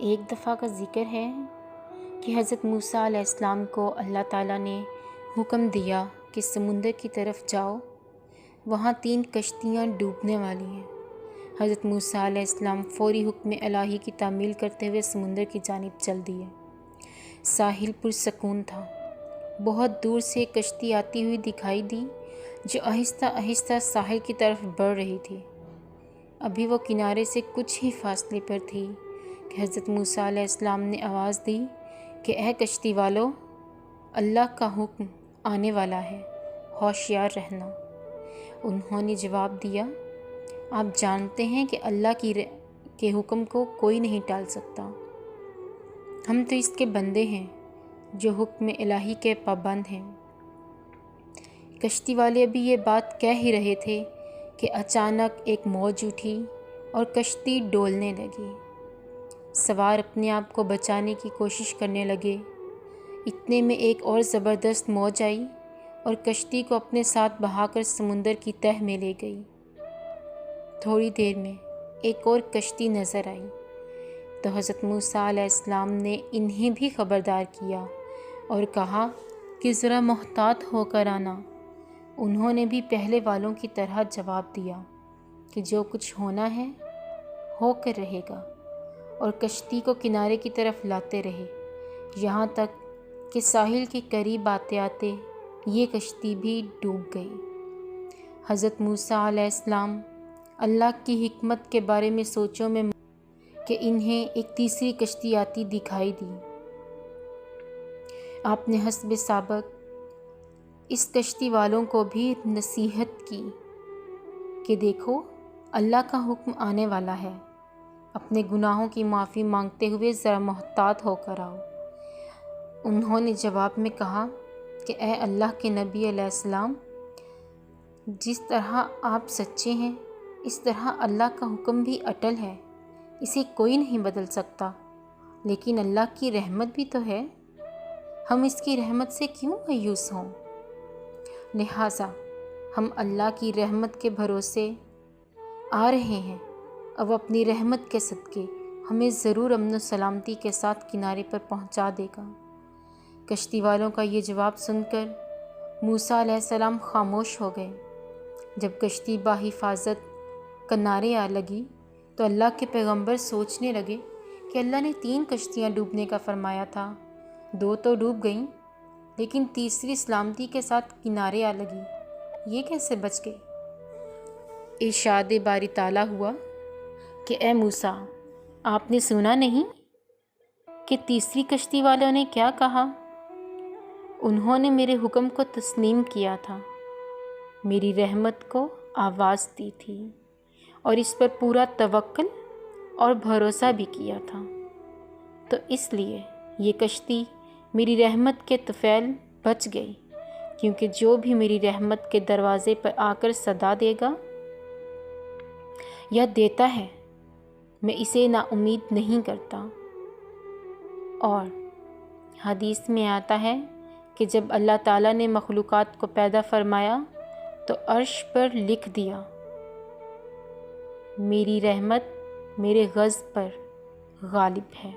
ایک دفعہ کا ذکر ہے کہ حضرت موسیٰ علیہ السلام کو اللہ تعالیٰ نے حکم دیا کہ سمندر کی طرف جاؤ، وہاں 3 کشتیاں ڈوبنے والی ہیں۔ حضرت موسیٰ علیہ السلام فوری حکم الہی کی تعمیل کرتے ہوئے سمندر کی جانب چل دیے۔ ساحل پرسکون تھا۔ بہت دور سے ایک کشتی آتی ہوئی دکھائی دی جو آہستہ آہستہ ساحل کی طرف بڑھ رہی تھی۔ ابھی وہ کنارے سے کچھ ہی فاصلے پر تھی کہ حضرت موسیٰ علیہ السلام نے آواز دی کہ اے کشتی والو، اللہ کا حکم آنے والا ہے، ہوشیار رہنا۔ انہوں نے جواب دیا، آپ جانتے ہیں کہ اللہ کے حکم کو کوئی نہیں ٹال سکتا۔ ہم تو اس کے بندے ہیں جو حکم الہی کے پابند ہیں۔ کشتی والے ابھی یہ بات کہہ ہی رہے تھے کہ اچانک ایک موج اٹھی اور کشتی ڈولنے لگی۔ سوار اپنے آپ کو بچانے کی کوشش کرنے لگے۔ اتنے میں ایک اور زبردست موج آئی اور کشتی کو اپنے ساتھ بہا کر سمندر کی تہہ میں لے گئی۔ تھوڑی دیر میں ایک اور کشتی نظر آئی تو حضرت موسیٰ علیہ السلام نے انہیں بھی خبردار کیا اور کہا کہ ذرا محتاط ہو کر آنا۔ انہوں نے بھی پہلے والوں کی طرح جواب دیا کہ جو کچھ ہونا ہے ہو کر رہے گا، اور کشتی کو کنارے کی طرف لاتے رہے، یہاں تک کہ ساحل کے قریب آتے آتے یہ کشتی بھی ڈوب گئی۔ حضرت موسیٰ علیہ السلام اللہ کی حکمت کے بارے میں سوچوں میں کہ انہیں ایک تیسری کشتی آتی دکھائی دی۔ آپ نے حسب سابق اس کشتی والوں کو بھی نصیحت کی کہ دیکھو، اللہ کا حکم آنے والا ہے، اپنے گناہوں کی معافی مانگتے ہوئے ذرا محتاط ہو کر آؤ۔ انہوں نے جواب میں کہا کہ اے اللہ کے نبی علیہ السلام، جس طرح آپ سچے ہیں اس طرح اللہ کا حکم بھی اٹل ہے، اسے کوئی نہیں بدل سکتا، لیکن اللہ کی رحمت بھی تو ہے، ہم اس کی رحمت سے کیوں مایوس ہوں؟ لہٰذا ہم اللہ کی رحمت کے بھروسے آ رہے ہیں، اب اپنی رحمت کے صدقے ہمیں ضرور امن و سلامتی کے ساتھ کنارے پر پہنچا دے گا۔ کشتی والوں کا یہ جواب سن کر موسیٰ علیہ السلام خاموش ہو گئے۔ جب کشتی بحفاظت کنارے آ لگی تو اللہ کے پیغمبر سوچنے لگے کہ اللہ نے 3 کشتیاں ڈوبنے کا فرمایا تھا، 2 تو ڈوب گئیں، لیکن تیسری سلامتی کے ساتھ کنارے آ لگی، یہ کیسے بچ گئی؟ ارشاد باری تعالیٰ ہوا کہ اے موسیٰ، آپ نے سنا نہیں کہ تیسری کشتی والوں نے کیا کہا؟ انہوں نے میرے حکم کو تسلیم کیا تھا، میری رحمت کو آواز دی تھی اور اس پر پورا توکل اور بھروسہ بھی کیا تھا، تو اس لیے یہ کشتی میری رحمت کے طفیل بچ گئی، کیونکہ جو بھی میری رحمت کے دروازے پر آ کر صدا دے گا یا دیتا ہے، میں اسے نا امید نہیں کرتا۔ اور حدیث میں آتا ہے کہ جب اللہ تعالیٰ نے مخلوقات کو پیدا فرمایا تو عرش پر لکھ دیا، میری رحمت میرے غضب پر غالب ہے۔